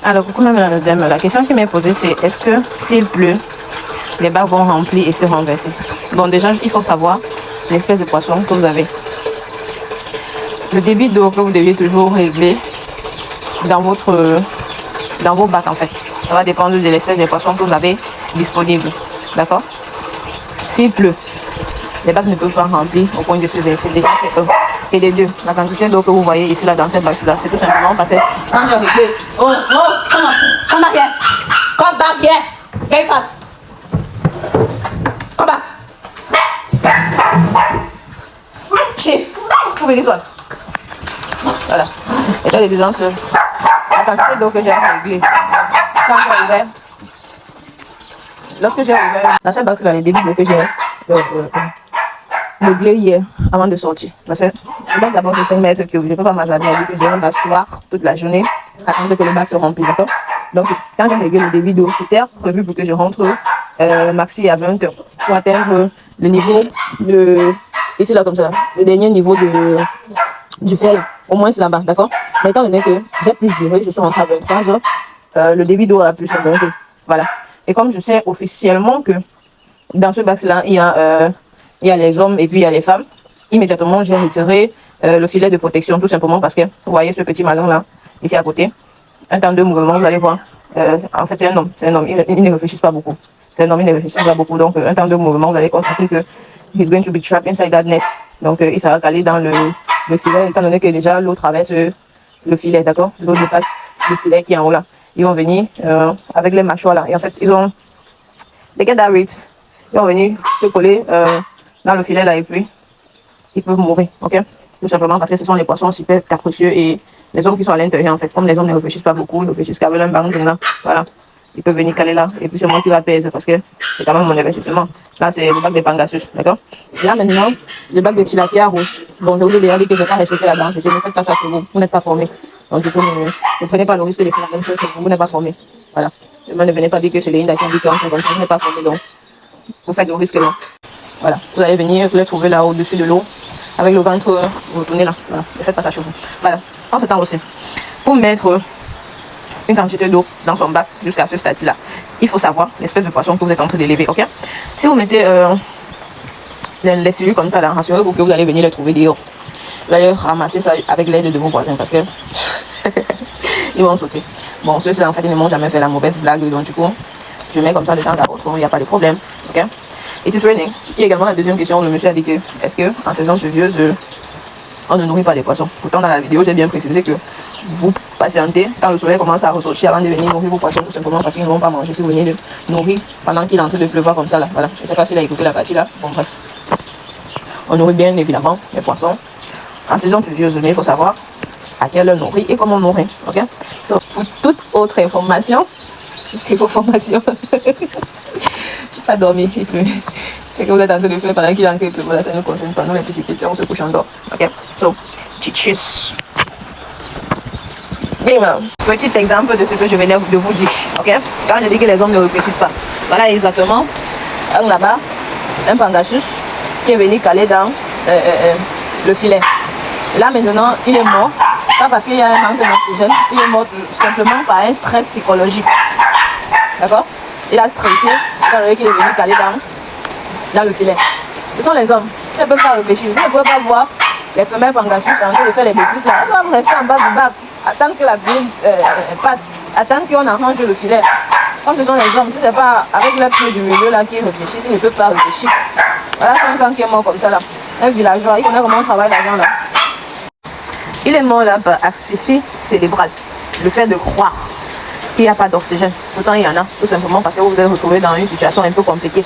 Alors, coucou madame, la question qui m'est posée, c'est est-ce que s'il pleut, les bacs vont remplir et se renverser? Bon, déjà, il faut savoir l'espèce de poisson que vous avez. Le débit d'eau que vous deviez toujours régler dans vos bacs, en fait. Ça va dépendre de l'espèce de poisson que vous avez disponible. D'accord? S'il pleut, les bacs ne peuvent pas remplir au point de se verser. Déjà, c'est un. Et des deux, la quantité d'eau que vous voyez ici, là, dans cette bac-là, c'est tout simplement parce que quand j'ai réglé. Oh, come back here! Come back here! Very fast! Come back! Chief! Vous venez soit. Voilà. Et là, les deux ans, la quantité d'eau que j'ai réglée. Quand j'ai ouvert. Lorsque j'ai ouvert. Dans cette bac-là, les débits d'eau que j'ai réglé hier avant de sortir. Parce que le bac d'abord c'est 5 mètres cubes. Je ne peux pas m'assabler à dire que je vais m'asseoir toute la journée, attendre que le bac se remplisse, d'accord? Donc quand j'ai réglé le débit d'eau, c'était prévu pour que je rentre maxi à 20 heures pour atteindre le niveau de ici là comme ça, le dernier niveau du fer là, au moins c'est là-bas, d'accord? Mais étant donné que j'ai plus duré, je suis rentrée à 23 heures, le débit d'eau a plus augmenté. Voilà. Et comme je sais officiellement que dans ce bac là, il y a les hommes et puis il y a les femmes. Immédiatement, j'ai retiré le filet de protection, tout simplement parce que, vous voyez ce petit malin là, ici à côté. Un temps de mouvement, vous allez voir. En fait, c'est un homme. Il ne réfléchit pas beaucoup. C'est un homme, il ne réfléchit pas beaucoup. Donc, un temps de mouvement, vous allez constater que he's going to be trapped inside that net. Donc, il sera calé dans le filet, étant donné que déjà l'eau traverse le filet, d'accord? L'eau dépasse le filet qui est en haut là. Ils vont venir avec les mâchoires là. Et en fait, ils get that rate. Ils vont venir se coller dans le filet là et puis ils peuvent mourir, ok? Tout simplement parce que ce sont les poissons super capricieux et les hommes qui sont à l'intérieur en fait, comme les hommes ne réfléchissent pas beaucoup, ils réfléchissent qu'avec un bang là, voilà. Ils peuvent venir caler là et puis c'est moi qui va pèse parce que c'est quand même mon investissement. Là c'est le bac de Pangasus, d'accord? Là maintenant, le bac de tilapia rouge. Bon, je vous ai déjà dit que je ne vais pas respecter la banque, c'est que ne faites pas ça chez vous, vous n'êtes pas formé. Donc du coup, ne prenez pas le risque de faire la même chose chez vous, vous n'êtes pas formé. Voilà. Ne venez pas dire que c'est les Indes qui ont dit qu'on fait comme ça, vous n'êtes pas formé donc vous faites le risque là. Voilà, vous allez venir, vous les trouver là au-dessus de l'eau, avec le ventre, vous retournez là, voilà, ne faites pas ça chez vous. Voilà, en ce temps aussi, pour mettre une quantité d'eau dans son bac jusqu'à ce stade-là, il faut savoir l'espèce de poisson que vous êtes en train d'élever, ok? Si vous mettez les cellules comme ça là, rassurez-vous que vous allez venir les trouver dehors. Vous allez ramasser ça avec l'aide de vos voisins parce que ils vont sauter. Bon, ceux-là en fait ils ne m'ont jamais fait la mauvaise blague, donc du coup, je mets comme ça de temps à autre, il n'y a pas de problème, ok? It is raining. Il y a également la deuxième question, le monsieur a dit que est-ce que en saison pluvieuse on ne nourrit pas les poissons? Pourtant dans la vidéo j'ai bien précisé que vous patientez quand le soleil commence à ressortir avant de venir nourrir vos poissons, tout simplement parce qu'ils ne vont pas manger si vous venez de nourrir pendant qu'il est en train de pleuvoir comme ça là. Voilà. Je ne sais pas s'il a écouté la partie là. Bon bref. On nourrit bien évidemment les poissons en saison pluvieuse, mais il faut savoir à quelle heure nourrir et comment nourrir. Ok? So, pour toute autre information, souscrivez vos formations. Je n'ai pas dormi. C'est que vous êtes en train de faire pendant qu'il est en train de pleuvoir. Ça ne nous concerne pas. Nous, les pisciculteurs, on se couche en dehors. Ok? So, cheers. Bien, petit exemple de ce que je venais de vous dire. Ok? Quand je dis que les hommes ne réfléchissent pas. Voilà exactement un là-bas, un Pangasus qui est venu caler dans le filet. Là maintenant, il est mort. Pas parce qu'il y a un manque d'oxygène. Il est mort simplement par un stress psychologique. D'accord? Il a stressé quand il est venu caler dans le filet. Ce sont les hommes. Ils ne peuvent pas réfléchir. Vous ne pouvez pas voir les femelles Pangasus en train de faire les bêtises là. Elles doivent rester en bas du bac. Attendre que la pluie passe. Attendre qu'on arrange le filet. Comme ce sont les hommes, si ce n'est pas avec leur pied du milieu là qui réfléchissent, ils ne peuvent pas réfléchir. Voilà 500 qui est mort comme ça là. Un villageois, il connaît comment on travaille l'argent là. Il est mort là par asphyxie cérébrale. Le fait de croire qu'il n'y a pas d'oxygène. Pourtant il y en a, tout simplement parce que vous vous êtes retrouvé dans une situation un peu compliquée.